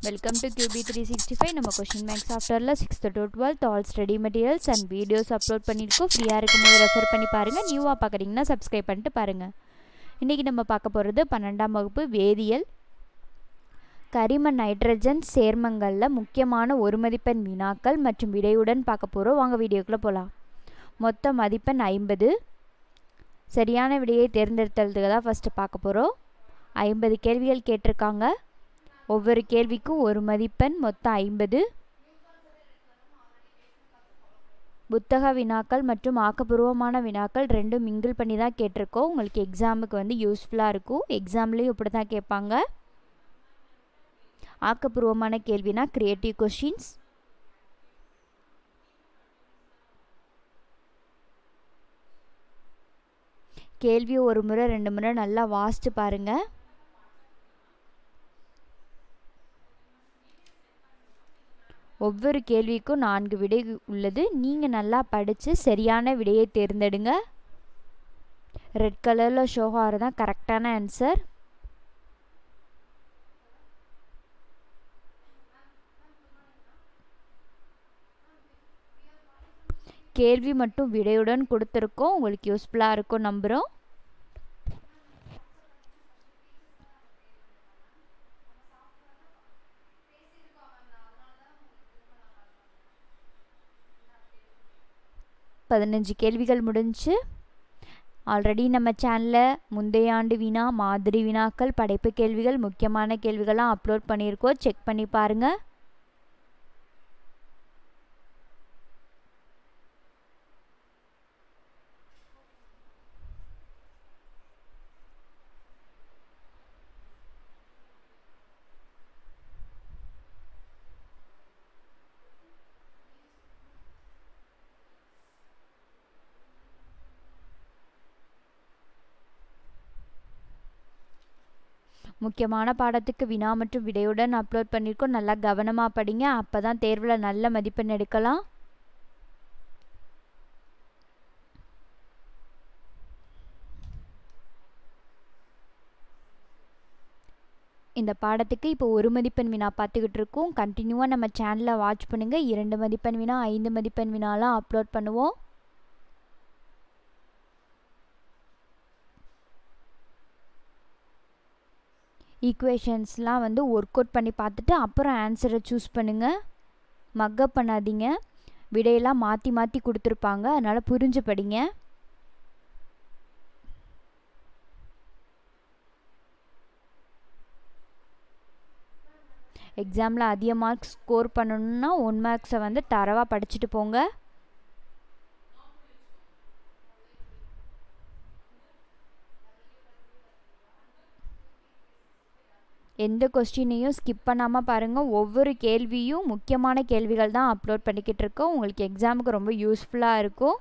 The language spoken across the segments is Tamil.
Welcome to QB365. நம்ம क्वेश्चन மேக்ஸ் சாஃப்ட்வேர்ல 6th to 12th all study materials and videos upload பண்ணிருக்கோம். ஃப்ரீயா இருக்கும்போது ரெஃபர் பண்ணி பாருங்க. நியூவா பார்க்கறீங்கன்னா Subscribe பண்ணிட்டு பாருங்க. இன்னைக்கு நம்ம பார்க்க போறது 12ஆம் வகுப்பு வேதியியல் கரிம நைட்ரஜன் சேர்மங்கள்ல முக்கியமான ஒரு மதிப்பெண் வினாக்கள் மற்றும் விடையுடன் பார்க்க போறோம். வாங்க வீடியோக்குள்ள போலாம். மொத்த மதிப்பெண் 50. சரியான விடையை தேர்ந்தெடுத்ததுக்கு தான் ஃபர்ஸ்ட் பார்க்க போறோம். 50 கேள்விகள் கேட்டிருக்காங்க. ஒவ்வொரு கேள்விக்கும் ஒரு மதிப்பெண், மொத்தம் 50. புத்தக வினாக்கள் மற்றும் ஆக்கப்பூர்வமான வினாக்கள் ரெண்டும் மிங்கிள் பண்ணி தான் கேட்டிருக்கோம். உங்களுக்கு எக்ஸாமுக்கு வந்து யூஸ்ஃபுல்லாக இருக்கும். எக்ஸாம்லேயும் இப்படி தான் கேட்பாங்க. ஆக்கப்பூர்வமான கேள்வினா கிரியேட்டிவ் கொஷின்ஸ். கேள்வி ஒரு முறை 2 முறை நல்லா வாசித்து பாருங்கள். ஒவ்வொரு கேள்விக்கும் 4 விடை உள்ளது. நீங்கள் நல்லா படித்து சரியான விடையை தேர்ந்தெடுங்க. ரெட் கலரில் ஷோ ஆகிறது கரெக்டான ஆன்சர். கேள்வி மட்டும் விடையுடன் கொடுத்துருக்கோம். உங்களுக்கு யூஸ்ஃபுல்லாக இருக்கும் நம்புகிறோம். பதினஞ்சு கேள்விகள் முடிஞ்சு. ஆல்ரெடி நம்ம சேனலில் முந்தைய ஆண்டு வினா, மாதிரி வினாக்கள், படைப்பு கேள்விகள், முக்கியமான கேள்விகள்லாம் அப்லோட் பண்ணியிருக்கோம். செக் பண்ணி பாருங்கள். முக்கியமான பாடத்துக்கு வினா மற்றும் விடையுடன் அப்லோட் பண்ணியிருக்கோம். நல்லா கவனமாக படிங்க. அப்போ தான் தேர்வில் நல்ல மதிப்பெண் எடுக்கலாம். இந்த பாடத்துக்கு இப்போ 1 மதிப்பெண் வினா பார்த்துக்கிட்டு இருக்கோம். கண்டினியூவாக நம்ம சேனலை வாட்ச் பண்ணுங்கள். 2 மதிப்பெண் வினா, 5 மதிப்பெண் வினாலாம் அப்லோட் பண்ணுவோம். ஈக்குவேஷன்ஸ்லாம் வந்து ஒர்க் அவுட் பண்ணி பார்த்துட்டு அப்புறம் ஆன்சரை சூஸ் பண்ணுங்கள். மக்கப் பண்ணாதீங்க. விடையெல்லாம் மாற்றி மாற்றி கொடுத்துருப்பாங்க. அதனால் புரிஞ்சு படிங்க. எக்ஸாமில் அதிக மார்க்ஸ் ஸ்கோர் பண்ணணுன்னா 1 மார்க்ஸை வந்து தரவாக படிச்சுட்டு போங்க. எந்த கொஸ்டினையும் ஸ்கிப் பண்ணாமல் பாருங்கள். ஒவ்வொரு கேள்வியும் முக்கியமான கேள்விகள் தான் அப்லோட் பண்ணிக்கிட்டு இருக்கோம். உங்களுக்கு எக்ஸாமுக்கு ரொம்ப யூஸ்ஃபுல்லாக இருக்கும்.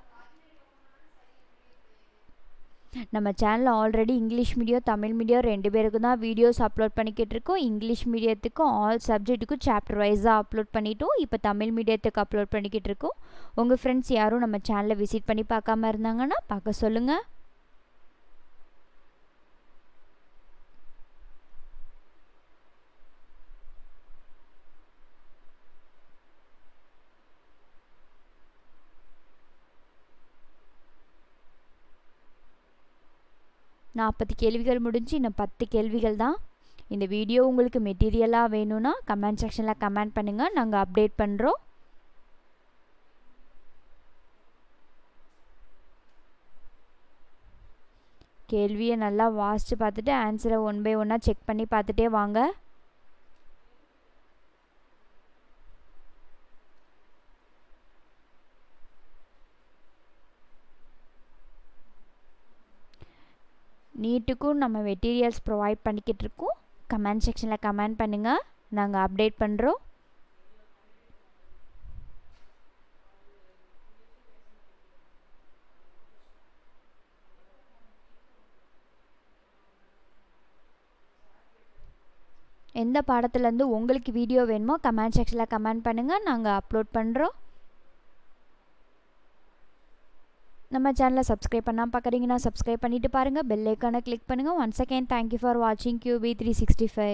நம்ம சேனலில் already English medium, Tamil medium 2 பேருக்கு தான் வீடியோஸ் அப்லோட் பண்ணிக்கிட்டு இருக்கோம். இங்கிலீஷ் மீடியத்துக்கும் ஆல் சப்ஜெக்ட்டுக்கும் சாப்டர் வைஸாக அப்லோட் பண்ணிட்டோம். இப்போ தமிழ் மீடியத்துக்கு அப்லோட் பண்ணிக்கிட்டு இருக்கோம். உங்கள் ஃப்ரெண்ட்ஸ் யாரும் நம்ம சேனலை விசிட் பண்ணி பார்க்காம இருந்தாங்கன்னா பார்க்க சொல்லுங்கள். நாற்பது கேள்விகள் முடிஞ்சு இன்னும் 10 கேள்விகள் தான். இந்த வீடியோ உங்களுக்கு மெட்டீரியலாக வேணும்னா கமெண்ட் செக்ஷனில் கமெண்ட் பண்ணுங்கள். நாங்கள் அப்டேட் பண்ணுறோம். கேள்வியை நல்லா வாசித்து பார்த்துட்டு ஆன்சரை 1 by 1 செக் பண்ணி பார்த்துட்டே வாங்க. நீட்டுக்கும் நம்ம மெட்டீரியல்ஸ் ப்ரொவைட் பண்ணிக்கிட்டு இருக்கோம். கமெண்ட் செக்ஷனில் கமெண்ட் பண்ணுங்கள். நாங்கள் அப்டேட் பண்ணுறோம். எந்த பாடத்துலேருந்து உங்களுக்கு வீடியோ வேணுமோ கமெண்ட் செக்ஷனில் கமெண்ட் பண்ணுங்கள். நாங்கள் அப்லோட் பண்ணுறோம். நம்ம சேனலை சப்ஸ்கிரைப் பண்ணாமல் பார்க்குறீங்கன்னா சப்ஸ்கிரைப் பண்ணிவிட்டு பாருங்கள். பெல் ஐக்கானை கிளிக் பண்ணுங்கள். ஒன்ஸ் அகெயின் தேங்க்யூ ஃபார் வாட்சிங் QB365.